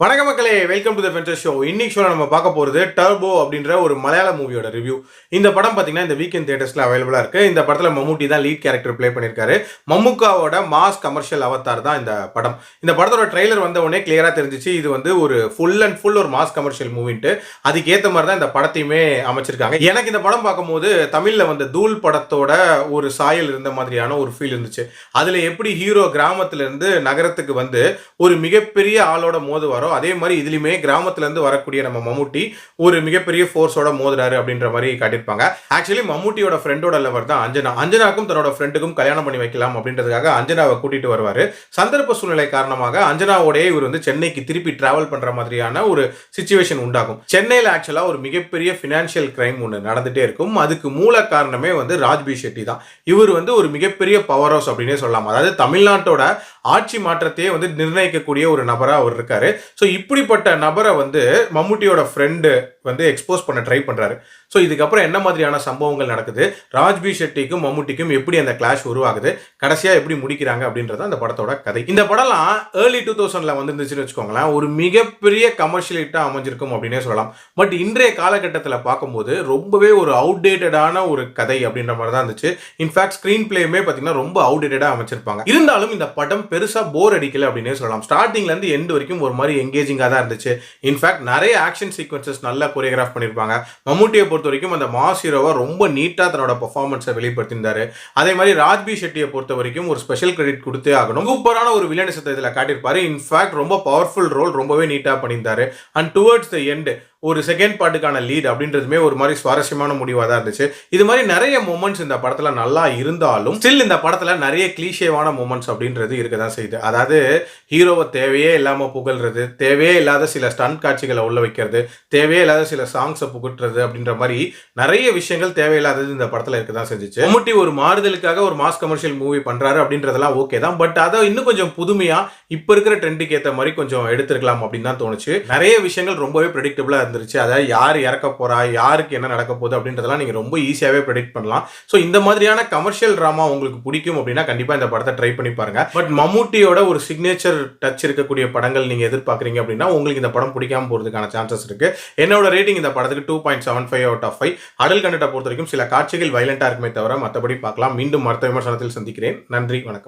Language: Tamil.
வணக்க மக்களே, welcome to the venture show. இன்னைக்கு ஷோல நம்ம பார்க்க போறது டர்போ அப்படின்ற ஒரு மலையாள மூவியோட ரிவ்யூ. இந்த படம் பாத்தீங்கன்னா இந்த வீக்கெண்ட் தியேட்டர்ஸ்ல அவைலபிளா இருக்கு. இந்த படத்துல மம்முட்டி தான் லீட் கேரக்டர் ப்ளே பண்ணிருக்காரு. மம்முக்காவோட மாஸ் கமர்ஷியல் அவதார் தான் இந்த படம். இந்த படத்தோட ட்ரெய்லர் வந்த உடனே கிளியரா தெரிஞ்சிச்சு இது வந்து ஒரு ஃபுல் அண்ட் ஃபுல் ஒரு மாஸ் கமர்ஷியல் மூவின்ட்டு. அதுக்கு ஏத்த மாதிரி தான் இந்த படத்தையுமே அமைச்சிருக்காங்க. எனக்கு இந்த படம் பார்க்கும்போது தமிழ்ல வந்த தூள் படத்தோட ஒரு சாயல் இருந்த மாதிரியான ஒரு ஃபீல் இருந்துச்சு. அதுல எப்படி ஹீரோ கிராமத்துல இருந்து நகரத்துக்கு வந்து ஒரு மிகப்பெரிய ஆளோட மோதுவாரோ அதே மாதிரி இதுலயுமே கிராமத்துல இருந்து வரக்கூடிய நம்ம மம்முட்டி ஒரு மிகப்பெரிய ஃபோர்ஸோட மோதுறாரு அப்படின்ற மாதிரி காட்டியிருப்பாங்க. ஆக்சுவலி மம்முட்டியோட ஃப்ரெண்டோட லவர் தான் அஞ்சனா. அஞ்சனாக்கும் தன்னோட ஃப்ரெண்டுக்கும் கல்யாணம் பண்ணி வைக்கலாம் அப்படின்றதுக்காக அஞ்சனாவை கூட்டிட்டு வருவாரு. சந்தர்ப்ப சூழ்நிலை காரணமாக அஞ்சனாவோடய இவர் வந்து சென்னைக்கு திருப்பி டிராவல் பண்ற மாதிரியான ஒரு சிச்சுவேஷன் உண்டாகும். சென்னையில ஆக்சுவலா ஒரு மிகப்பெரிய பினான்சியல் கிரைம் ஒன்று நடந்துட்டே இருக்கும். அதுக்கு மூல காரணமே வந்து ராஜ்பி ஷெட்டி தான். இவர் வந்து ஒரு மிகப்பெரிய பவர் ஹவுஸ் அப்படின்னே சொல்லலாம். அதாவது தமிழ்நாட்டோட ஆட்சி மாற்றத்தையே வந்து நிர்ணயிக்கக்கூடிய ஒரு நபரா அவர் இருக்காரு. ஸோ இப்படிப்பட்ட நபரை வந்து மம்முட்டியோட ஃப்ரெண்டு வந்து எக்ஸ்போஸ் பண்ண ட்ரை பண்றாரு. ஸோ இதுக்கப்புறம் என்ன மாதிரியான சம்பவங்கள் நடக்குது, ராஜ்பி ஷெட்டிக்கும் மம்முட்டிக்கும் எப்படி அந்த கிளாஷ் உருவாகுது, கடைசியா எப்படி முடிக்கிறாங்க அப்படின்றது அந்த படத்தோட கதை. இந்த படம்லாம் ஏர்லி 2000ல வந்துருந்துச்சுன்னு வச்சுக்கோங்களேன், ஒரு மிகப்பெரிய கமர்ஷியல் ஹிட்டா அமைஞ்சிருக்கும் அப்படின்னே சொல்லலாம். பட் இன்றைய காலகட்டத்தில் பார்க்கும்போது ரொம்பவே ஒரு அவுடேட்டடான ஒரு கதை அப்படின்ற மாதிரி தான் இருந்துச்சு. இன்ஃபேக்ட் ஸ்கிரீன் பிளேயுமே பார்த்தீங்கன்னா ரொம்ப அவுடேட்டடா அமைச்சிருப்பாங்க. இருந்தாலும் இந்த படம் பெருசா போர் அடிக்கல அப்படின்னே சொல்லலாம். ஸ்டார்டிங்ல இருந்து எண்ட் வரைக்கும் ஒரு மாதிரி எங்கேஜிங்கா தான் இருந்துச்சு. இன்ஃபேக்ட் நிறைய ஆக்ஷன் சீக்வன்சஸ் நல்லா கொரியோகிராஃப் பண்ணிருப்பாங்க. மம்முட்டியை பொறுத்த வரைக்கும் அந்த மாஸ் ஹீரோவா ரொம்ப நீட்டா தன்னோட பெர்ஃபார்மன்ஸை வெளிப்படுத்தியிருந்தாரு. அதே மாதிரி ராஜ்பி ஷெட்டியை பொறுத்த வரைக்கும் ஒரு ஸ்பெஷல் கிரெடிட் கொடுத்தே ஆகணும். சூப்பரான ஒரு வில்லனிசத்தை இதில் காட்டியிருப்பாரு. இன்ஃபேக்ட் ரொம்ப பவர்ஃபுல் ரோல் ரொம்பவே நீட்டா பண்ணியிருந்தாரு. அண்ட் டுவர்ட்ஸ் த எண்ட் ஒரு செகண்ட் பார்ட்டுக்கான லீட் அப்படின்றதுமே ஒரு மாதிரி சுவாரஸ்யமான முடிவாக தான் இருந்துச்சு. இது மாதிரி நிறைய மூமெண்ட்ஸ் இந்த படத்தில் நல்லா இருந்தாலும் ஸ்டில் இந்த படத்தில் நிறைய கிளீஷேவான மூமெண்ட்ஸ் அப்படின்றது இருக்க தான் செய்யுது. அதாவது ஹீரோவை தேவையே இல்லாமல் புகழ்றது, தேவையே இல்லாத சில ஸ்டண்ட் காட்சிகளை உள்ள வைக்கிறது, தேவையே இல்லாத சில சாங்ஸை புகட்டுறது அப்படின்ற மாதிரி நிறைய விஷயங்கள் தேவையில்லாதது இந்த படத்தில் இருக்க தான் செஞ்சிச்சு. மம்முட்டி ஒரு மாறுதலுக்காக ஒரு மாஸ் கமர்ஷியல் மூவி பண்ணுறாரு அப்படின்றதெல்லாம் ஓகே தான். பட் அதை இன்னும் கொஞ்சம் புதுமையாக இப்போ இருக்கிற ட்ரெண்டுக்கு ஏற்ற மாதிரி கொஞ்சம் எடுத்துருக்கலாம் அப்படின்னு தான் தோணுச்சு. நிறைய விஷயங்கள் ரொம்பவே ப்ரெடிக்டபிளாக இருந்துச்சு. அதாவது யார் இறக்க போறா, யாருக்கு என்ன நடக்க போகுது அப்படின்றதெல்லாம் நீங்க ரொம்ப ஈஸியாவே ப்ரெடிக்ட் பண்ணலாம். ஸோ இந்த மாதிரியான கமர்ஷியல் டிராமா உங்களுக்கு பிடிக்கும் அப்படின்னா கண்டிப்பா இந்த படத்தை ட்ரை பண்ணி பாருங்க. பட் மம்முட்டியோட ஒரு சிக்னேச்சர் டச் இருக்கக்கூடிய படங்கள் நீங்க எதிர்பார்க்குறீங்க அப்படின்னா உங்களுக்கு இந்த படம் பிடிக்காம போறதுக்கான சான்சஸ் இருக்கு. என்னோட ரேட்டிங் இந்த படத்துக்கு 2.75 அவுட் ஆஃப் 5. அடல் கண்டென்ட்டை பொறுத்த வரைக்கும் சில காட்சிகள் வயலண்டா இருக்குமே தவிர மற்றபடி பார்க்கலாம். மீண்டும் மற்ற விமர்சனத்தில் சந்திக்கிறேன். நன்றி, வணக்கம்.